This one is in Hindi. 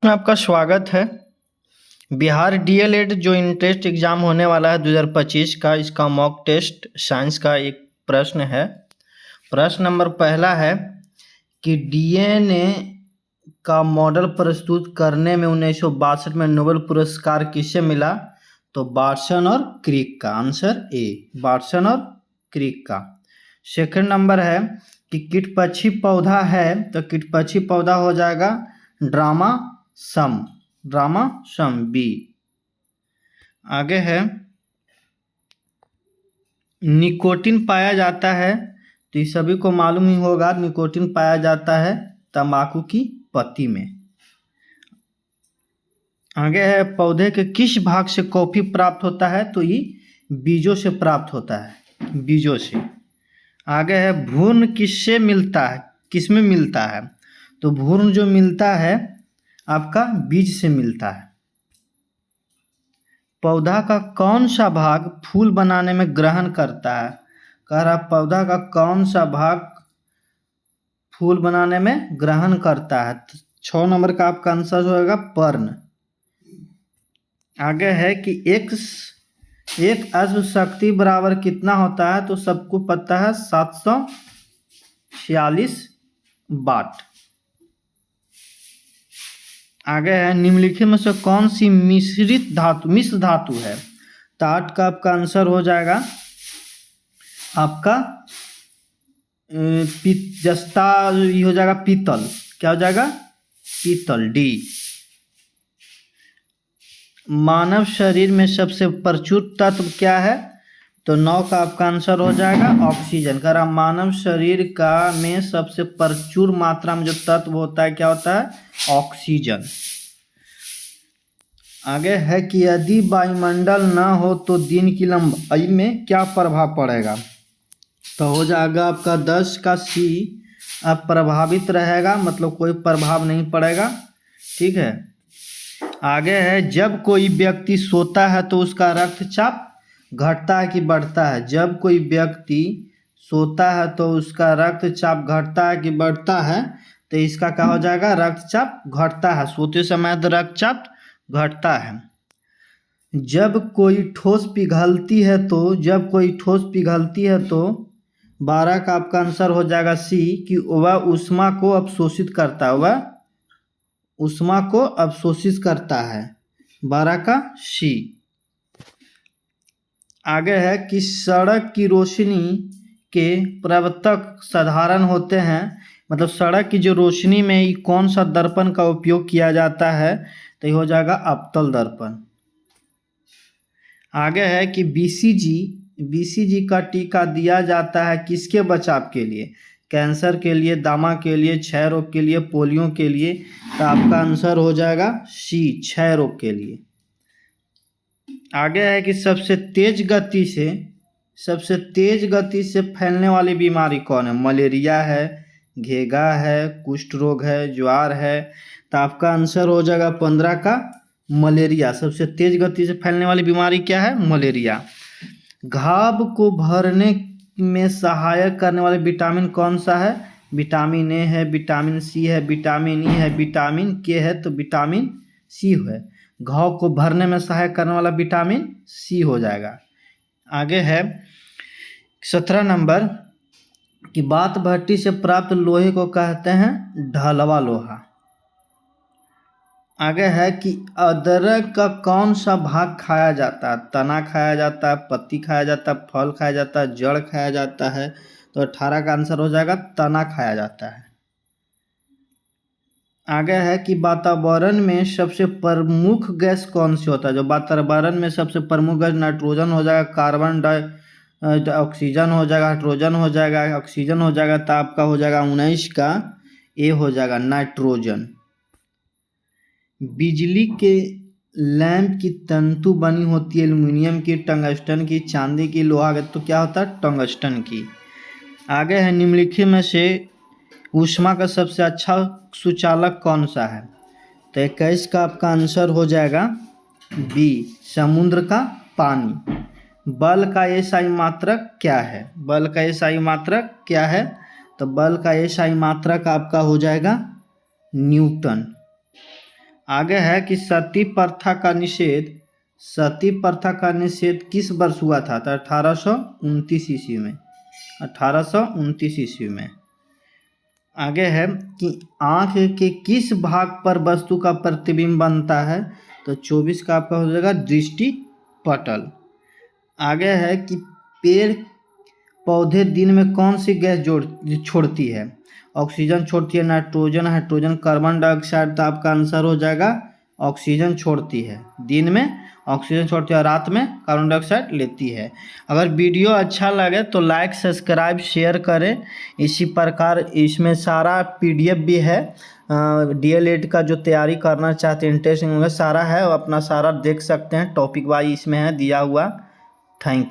में आपका स्वागत है। बिहार डीएलएड जो इंट्रेंस एग्ज़ाम होने वाला है 2025 का, इसका मॉक टेस्ट साइंस का एक प्रश्न है। प्रश्न नंबर पहला है कि डीएनए का मॉडल प्रस्तुत करने में 1962 में नोबेल पुरस्कार किसे मिला? तो वाटसन और क्रिक का। आंसर ए, वाटसन और क्रिक का। सेकंड नंबर है कि कीटपक्षी पौधा है, तो कीटपक्षी पौधा हो जाएगा ड्रामा सम बी। आगे है निकोटीन पाया जाता है, तो ये सभी को मालूम ही होगा, निकोटीन पाया जाता है तंबाकू की पत्ती में। आगे है पौधे के किस भाग से कॉफी प्राप्त होता है? तो ये बीजों से प्राप्त होता है, बीजों से। आगे है भ्रूण किससे मिलता है, किसमें मिलता है? तो भ्रूण जो मिलता है आपका बीज से मिलता है। पौधा का कौन सा भाग फूल बनाने में ग्रहण करता है? कह रहा पौधा का कौन सा भाग फूल बनाने में ग्रहण करता है? तो 6 नंबर का आपका आंसर होगा पर्ण। आगे है कि एक अश्व शक्ति बराबर कितना होता है? तो सबको पता है 746 वाट। आगे है निम्नलिखित में से कौन सी मिश्र धातु है? तो 8 का आपका आंसर हो जाएगा आपका जस्ता, ये हो जाएगा पीतल। क्या हो जाएगा? पीतल, डी। मानव शरीर में सबसे प्रचुर तत्व क्या है? तो 9 का आपका आंसर हो जाएगा ऑक्सीजन। कह रहा मानव शरीर का में सबसे प्रचुर मात्रा में जो तत्व होता है क्या होता है? ऑक्सीजन। आगे है कि यदि वायुमंडल न हो तो दिन की लंबाई में क्या प्रभाव पड़ेगा? तो हो जाएगा आपका 10 का सी, अब प्रभावित रहेगा, मतलब कोई प्रभाव नहीं पड़ेगा। ठीक है। आगे है जब कोई व्यक्ति सोता है तो उसका रक्तचाप घटता है कि बढ़ता है? जब कोई व्यक्ति सोता है तो उसका रक्तचाप घटता है कि बढ़ता है? तो इसका क्या हो जाएगा? रक्तचाप घटता है, सोते समय तो रक्तचाप घटता है। जब कोई ठोस पिघलती है तो 12 का आपका आंसर हो जाएगा सी, कि वह ऊष्मा को अवशोषित करता है, वह ऊष्मा को अवशोषित करता है। 12 का सी। आगे है कि सड़क की रोशनी के प्रवर्तक साधारण होते हैं, मतलब सड़क की जो रोशनी में कौन सा दर्पण का उपयोग किया जाता है? तो ये हो जाएगा अवतल दर्पण। आगे है कि बीसीजी का टीका दिया जाता है किसके बचाव के लिए? कैंसर के लिए, दामा के लिए, क्षय रोग के लिए, पोलियो के लिए? तो आपका आंसर हो जाएगा सी, क्षय रोग के लिए। आगे है कि सबसे तेज गति से फैलने वाली बीमारी कौन है? मलेरिया है, घेगा है, कुष्ठ रोग है, ज्वार है? तो आपका आंसर हो जाएगा 15 का मलेरिया। सबसे तेज गति से फैलने वाली बीमारी क्या है? मलेरिया। घाव को भरने में सहायक करने वाले विटामिन कौन सा है? विटामिन ए है, विटामिन सी है, विटामिन ई है, विटामिन के है? तो विटामिन सी है। घाव को भरने में सहायक करने वाला विटामिन सी हो जाएगा। आगे है 17 नंबर कि बात भट्टी से प्राप्त लोहे को कहते हैं ढलवा लोहा। आगे है कि अदरक का कौन सा भाग खाया जाता है? तना खाया जाता है, पत्ती खाया जाता है, फल खाया जाता है, जड़ खाया जाता है? तो 18 का आंसर हो जाएगा तना खाया जाता है। आगे है कि वातावरण में सबसे प्रमुख गैस कौन सी होता है? जो वातावरण में सबसे प्रमुख गैस नाइट्रोजन हो जाएगा, कार्बन ऑक्सीजन हो जाएगा, हाइड्रोजन हो जाएगा, ऑक्सीजन हो जाएगा। तो आपका हो जाएगा 19 का ए हो जाएगा नाइट्रोजन। बिजली के लैंप की तंतु बनी होती है एल्युमिनियम की, टंगस्टन की, चांदी की, लोहा की? तो क्या होता है? टंगस्टन की। आगे है निम्नलिखित में से ऊष्मा का सबसे अच्छा सुचालक कौन सा है? तो 21 का आपका आंसर हो जाएगा बी, समुद्र का पानी। बल का एसआई मात्रक क्या है? बल का एसआई मात्रक क्या है? तो बल का एसआई मात्रक आपका हो जाएगा न्यूटन। आगे है कि सती प्रथा का निषेध किस वर्ष हुआ था? तो 1829 ईस्वी में, 1829 ईस्वी में। आगे है कि आँख के किस भाग पर वस्तु का प्रतिबिंब बनता है? तो 24 का आपका हो जाएगा दृष्टि पटल। आगे है कि पेड़ पौधे दिन में कौन सी गैस छोड़ती है? ऑक्सीजन छोड़ती है, नाइट्रोजन, हाइड्रोजन, कार्बन डाइऑक्साइड। तो आपका आंसर हो जाएगा ऑक्सीजन छोड़ती है, दिन में ऑक्सीजन छोड़ती है, रात में कार्बन डाइऑक्साइड लेती है। अगर वीडियो अच्छा लगे तो लाइक, सब्सक्राइब, शेयर करें। इसी प्रकार इसमें सारा PDF भी है, DL ED का जो तैयारी करना चाहते हैं, इंटरेस्टिंग होगा, सारा है, अपना सारा देख सकते हैं, टॉपिक वाइज इसमें है दिया हुआ। Thank you.